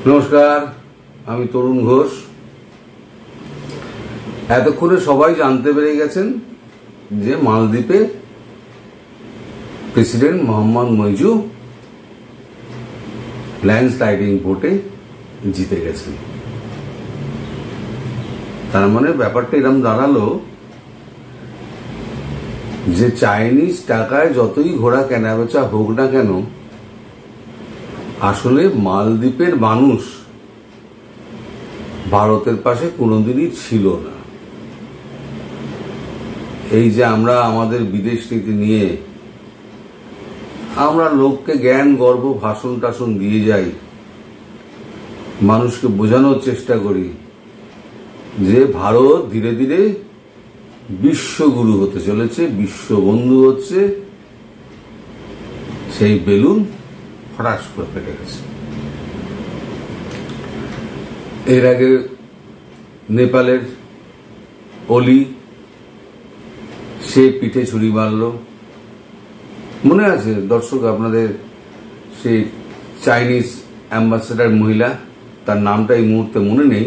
নমস্কার, আমি তরুণ ঘোষ। এতক্ষণে সবাই জানতে পেরে গেছেন যে মালদ্বীপে প্রেসিডেন্ট মোহাম্মদ মইজু ল্যান্ডস্লাইডিং ভোটে জিতে গেছেন। তার মানে ব্যাপারটা এরকম দাঁড়ালো যে চাইনিজ টাকায় যতই ঘোড়া কেনাবেচা হোক না কেন, আসলে মালদ্বীপের মানুষ ভারতের পাশে কোনোদিনই ছিল না। এই যে আমরা আমাদের বিদেশ নীতি নিয়ে আমরা লোককে জ্ঞান গর্ব ভাষণ টাষণ দিয়ে যাই, মানুষকে বোঝানোর চেষ্টা করি যে ভারত ধীরে ধীরে বিশ্বগুরু হতে চলেছে, বিশ্ববন্ধু হচ্ছে, সেই বেলুন ফটাস করে ফেটে গেছে। এর আগে নেপালের অলি সে পিঠে ছুরি মারল, মনে আছে দর্শক আপনাদের? সেই চাইনিজ অ্যাম্বাসেডার মহিলা, তার নামটা এই মুহূর্তে মনে নেই,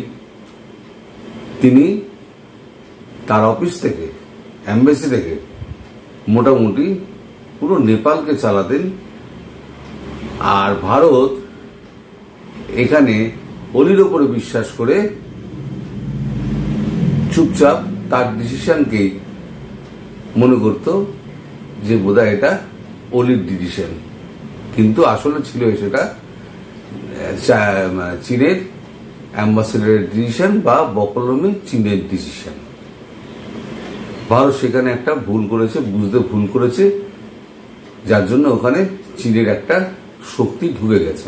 তিনি তার অফিস থেকে, এম্বাসি থেকে মোটামুটি পুরো নেপালকে চালাতেন। আর ভারত এখানে অলির ওপরে বিশ্বাস করে চুপচাপ তার ডিসিশনকেই মনে করত যে বোধহয় এটা অলির ডিসিশন, কিন্তু আসলে ছিল সেটা চীনের অ্যাম্বাসেডারের ডিসিশন বা বকলমে চীনের ডিসিশন। ভারত সেখানে একটা ভুল করেছে, বুঝতে ভুল করেছে, যার জন্য ওখানে চীনের একটা শক্তি ঢুকে গেছে।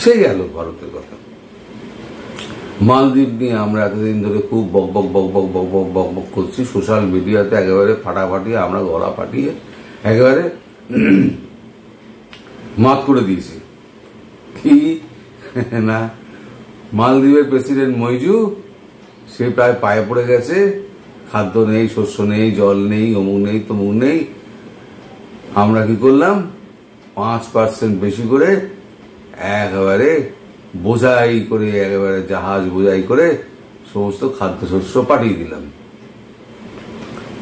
সেই গেল ভারতের কথা। মালদ্বীপ নিয়ে আমরা এতদিন ধরে খুব বক বক বক বক বক বক বক বক করছি, সোশ্যাল মিডিয়াতে একেবারে ফাটাফাটি আমরা গলা ফাটিয়ে একেবারে মাত করে দিয়েছি কি না। মালদ্বীপের প্রেসিডেন্ট মইজু সে প্রায় পায়ে পড়ে গেছে, খাদ্য নেই, শস্য নেই, জল নেই, অমুক নেই, তমুক নেই। আমরা কি করলাম, 5% বেশি করে একেবারে বোঝাই করে, একেবারে জাহাজ বোঝাই করে সমস্ত খাদ্যশস্য পাঠিয়ে দিলাম।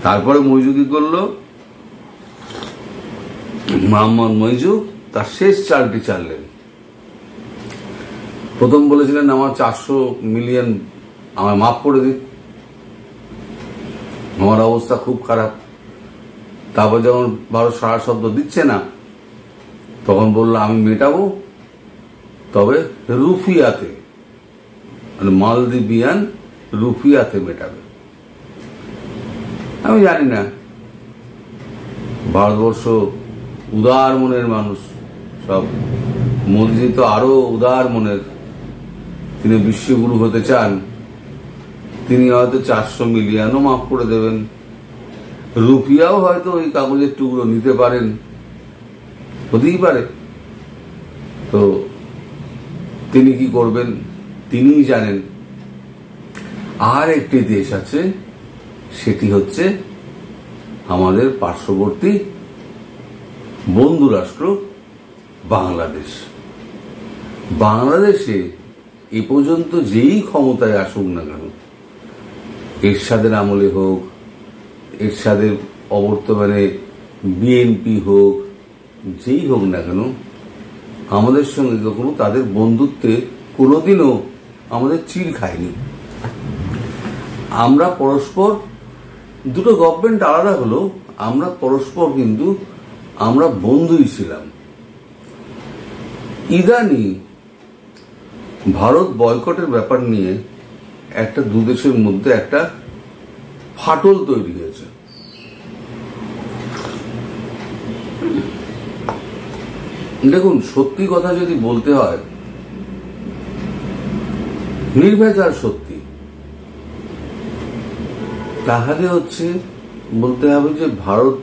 তারপরে মইজু কি করলো, মোহাম্মদ মইজু তার শেষ চালটি চাললেন। প্রথম বলেছিলেন আমার 400 মিলিয়ন আমায় মাফ করে দিন, আমার অবস্থা খুব খারাপ। তারপর যখন ভারত সারা শব্দ দিচ্ছে না, তখন বললো আমি মেটাবো, তবে রুফিয়াতে, মানে মালদ্বীপিয়ান রুফিয়াতে মেটাবে। আমি জানি না, ভারতবর্ষ উদার মনের মানুষ সব, মোদীজি তো আরো উদার মনের, তিনি বিশ্বগুরু হতে চান, তিনি হয়তো 400 মিলিয়নও মাফ করে দেবেন, রুপিয়াও হয়তো ওই কাগজের টুকরো নিতে পারেন, হতেই পারে। তো তিনি কি করবেন তিনিই জানেন। আর একটি দেশ আছে, সেটি হচ্ছে আমাদের পার্শ্ববর্তী বন্ধু রাষ্ট্র বাংলাদেশ। বাংলাদেশে এ পর্যন্ত যেই ক্ষমতায় আসুক না কেন, এরশাদের আমলে হোক, এরশাদের অবর্তমানে বিএনপি হোক, যেই হোক না কেন, আমাদের সঙ্গে কখনো তাদের বন্ধুত্বে কোনোদিনও আমাদের চিড় খায়নি। আমরা পরস্পর, দুটো গভর্নমেন্ট আলাদা হলো, আমরা পরস্পর কিন্তু আমরা বন্ধুই ছিলাম। ইদানি ভারত বয়কটের ব্যাপার নিয়ে একটা দুদেশের মধ্যে একটা ফাটল তৈরি হয়েছে। দেখুন, সত্যি কথা যদি বলতে হয়, নির্ভেজাল সত্যি, তাহলে হচ্ছে বলতে হবে যে ভারত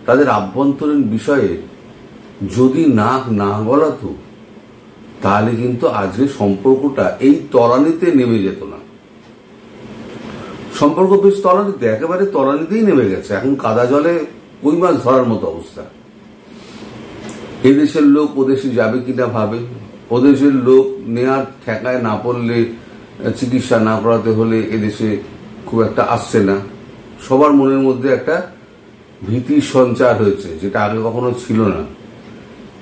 তাদের আভ্যন্তরীণ বিষয়ে যদি নাক না গলাতো, তাহলে কিন্তু আজকে সম্পর্কটা এই তলানিতে নেমে যেত না। সম্পর্ক বেশ তলানিতে, একেবারে তলানিতেই নেমে গেছে। এখন কাদা জলে কই মাছ ধরার মতো অবস্থা। এদেশের লোক ওদেশে যাবে কিনা ভাবে, ওদেশের লোক নেয়ার ঠেকায় না পড়লে, চিকিৎসা না করাতে হলে এদেশে খুব একটা আসছে না। সবার মনের মধ্যে একটা ভীতির সঞ্চার হয়েছে, যেটা আগে কখনো ছিল না।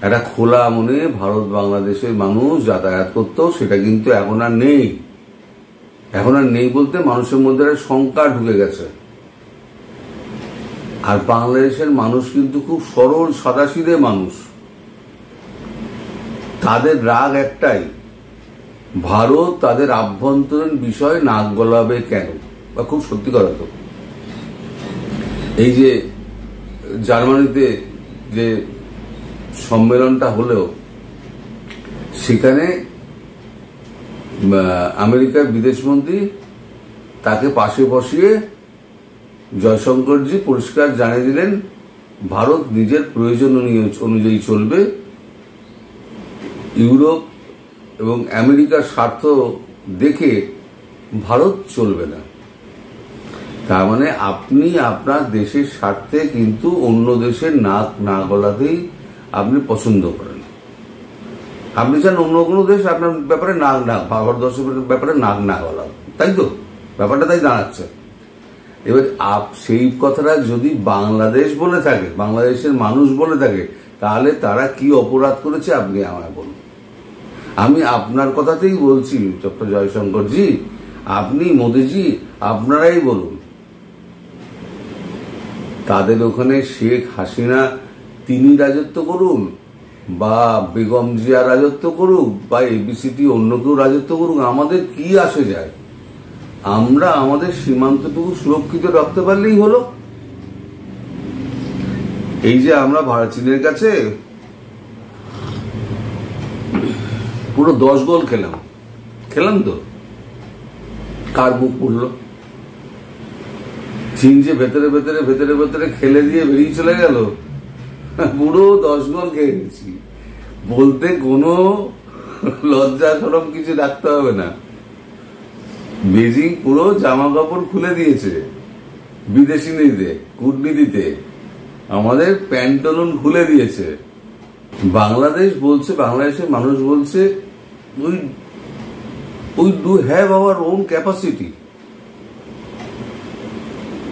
একটা খোলা মনে ভারত বাংলাদেশের মানুষ যাতায়াত করতো, সেটা কিন্তু এখন আর নেই। এখন আর নেই বলতে মানুষের মধ্যে একটা শঙ্কা ঢুকে গেছে। আর বাংলাদেশের মানুষ কিন্তু খুব সরল সাদাসিধে মানুষ। তাদের রাগ একটাই, ভারত তাদের আভ্যন্তরীণ বিষয় নাক গলাবে কেন। বা খুব সত্যি কথা তো, এই যে জার্মানিতে যে সম্মেলনটা হলো, সেখানে আমেরিকার বিদেশমন্ত্রী তাকে পাশে বসিয়ে জয়শঙ্করজি পরিষ্কার জানিয়ে দিলেন, ভারত নিজের প্রয়োজন অনুযায়ী চলবে, ইউরোপ এবং আমেরিকার স্বার্থ দেখে ভারত চলবে না। তার মানে আপনি আপনার দেশের স্বার্থে কিন্তু অন্য দেশের নাক না গলাতেই আপনি পছন্দ করেন। আপনি চান অন্য কোনো দেশ আপনার ব্যাপারে নাক না, ভারতবর্ষের ব্যাপারে নাক না গলা, তাই তো ব্যাপারটা তাই দাঁড়াচ্ছে। এবার সেই কথাটা যদি বাংলাদেশ বলে থাকে, বাংলাদেশের মানুষ বলে থাকে, তাহলে তারা কি অপরাধ করেছে আপনি আমায় বলুন। আমি আপনার কথাতেই বলছি ডক্টর জয়শঙ্করজি, আপনি মোদিজি, আপনারাই বলুন। তাদের ওখানে শেখ হাসিনা তিনি রাজত্ব করুন, বা বেগম জিয়া রাজত্ব করুক, বা এবিসিটি অন্য কেউ রাজত্ব করুক, আমাদের কি আসে যায়? আমরা আমাদের সীমান্তটুকু সুরক্ষিত রাখতে পারলেই হলো। এই যে আমরা চীনের কাছে পুরো 10 গোল খেলাম তো, কার মুখ পুড়লো? চীন যে ভেতরে ভেতরে ভেতরে ভেতরে খেলে দিয়ে বেরিয়ে চলে গেল, পুরো 10 গোল খেয়ে গেছি বলতে কোনো লজ্জা সরম কিছু রাখতে হবে না। বেজিং পুরো জামা কাপড় খুলে দিয়েছে বিদেশি নীতিতে, কূটনীতিতে আমাদের প্যান্টলুন খুলে দিয়েছে। বাংলাদেশ বলছে, বাংলাদেশের মানুষ বলছে, we do have our own capacity.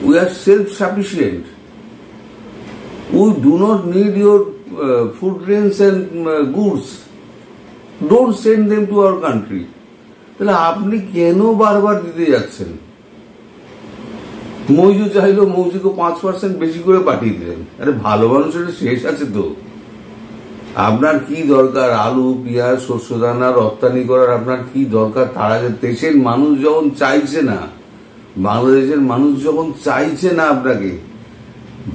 We are self-sufficient. We do not need your food grains and goods. Don't send them to our country. তাহলে আপনি কেন বারবার দিতে যাচ্ছেন? মৌজু চাইলো মৌজুকে 5% বেশি করে পাঠিয়ে দিলেন। আরে ভালো মানুষের শেষ আছে তো। আপনার কি দরকার আলু, পেঁয়াজ, শস্য দানা রপ্তানি করার? আপনার কি দরকার? তার আগে দেশের মানুষ যখন চাইছে না, বাংলাদেশের মানুষ যখন চাইছে না আপনাকে,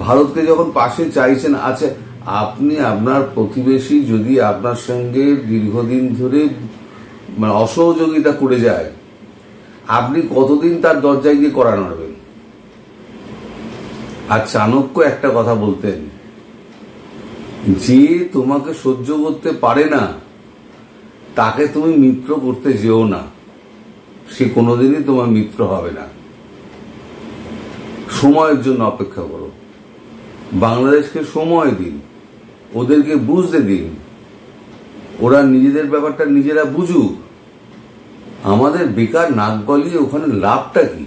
ভারতকে যখন পাশে চাইছেন, আচ্ছা আপনি আপনার প্রতিবেশী যদি আপনার সঙ্গে দীর্ঘদিন ধরে অসহযোগিতা করে যায়, আপনি কতদিন তার দরজায় গিয়ে কড়া নাড়বেন? আর চাণক্য একটা কথা বলতেন, যে তোমাকে সহ্য করতে পারে না তাকে তুমি মিত্র করতে যেও না, সে কোনোদিনই তোমার মিত্র হবে না। সময়ের জন্য অপেক্ষা করো, বাংলাদেশকে সময় দিন, ওদেরকে বুঝতে দিন, ওরা নিজেদের ব্যাপারটা নিজেরা বুঝুক। আমাদের বেকার নাক গলিয়ে ওখানে লাভটা কি?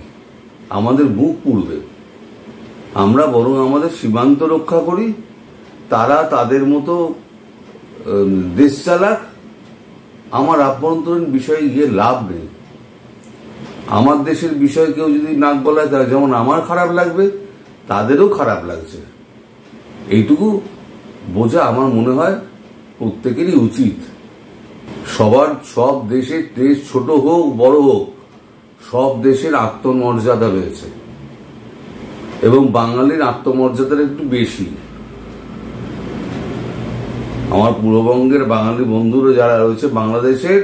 আমাদের মুখ পুড়বে। আমরা বরং আমাদের সীমান্ত রক্ষা করি, তারা তাদের মতো দেশ চালাক, আমার আভ্যন্তরীণ বিষয়ে গিয়ে লাভ নেই। আমার দেশের বিষয়ে কেউ যদি নাক গলায়, তারা যেমন আমার খারাপ লাগবে, তাদেরও খারাপ লাগছে। এইটুকু বোঝা আমার মনে হয় প্রত্যেকেরই উচিত। সব দেশের, দেশ ছোট হোক বড় হোক, সব দেশের আত্মমর্যাদা রয়েছে, এবং বাঙালির আত্মমর্যাদার একটু বেশি। আমার পূর্ববঙ্গের বাঙালি বন্ধুরা যারা রয়েছে বাংলাদেশের,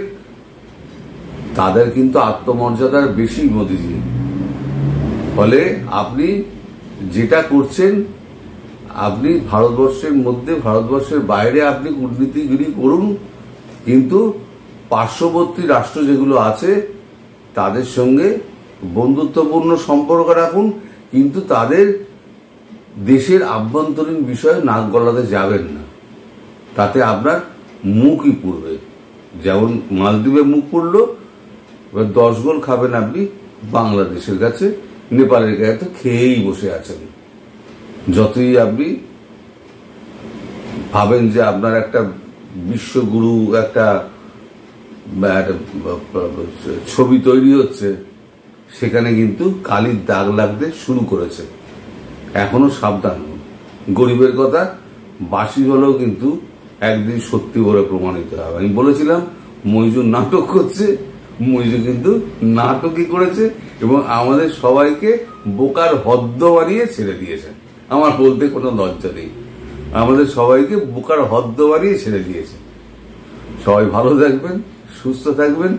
তাদের কিন্তু আত্মমর্যাদার বেশি মোদিজি। ফলে আপনি যেটা করছেন, আপনি ভারতবর্ষের মধ্যে, ভারতবর্ষের বাইরে আপনি কূটনীতিগিরি করুন, কিন্তু পার্শ্ববর্তী রাষ্ট্র যেগুলো আছে তাদের সঙ্গে বন্ধুত্বপূর্ণ সম্পর্ক রাখুন, কিন্তু তাদের দেশের আভ্যন্তরীণ বিষয়ে নাক গলাতে যাবেন না, তাতে আপনার মুখই পুড়বে। যেমন মালদ্বীপে মুখ পড়লো, এবার 10 গোল খাবেন আপনি বাংলাদেশের কাছে, নেপালের কাছে তো খেয়েই বসে আছেন। যতই আপনি ভাবেন যে আপনার একটা বিশ্বগুরু একটা ছবি তৈরি হচ্ছে, সেখানে কিন্তু কালির দাগ লাগতে শুরু করেছে। এখনো সাবধান, গরিবের কথা বাসি হলেও কিন্তু একদিন সত্যি বলে প্রমাণিত হবে। আমি বলেছিলাম মইজু নাটক করছে, মইজু কিন্তু নাটকই করেছে এবং আমাদের সবাইকে বোকার হদ্দ বানিয়ে ছেড়ে দিয়েছে। আমার বলতে কোনো লজ্জা নেই, আমাদের সবাইকে বোকার হদ্দ বানিয়ে ছেড়ে দিয়েছে। সবাই ভালো থাকবেন, সুস্থ থাকবেন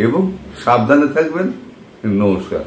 এবং সাবধানে থাকবেন। নমস্কার।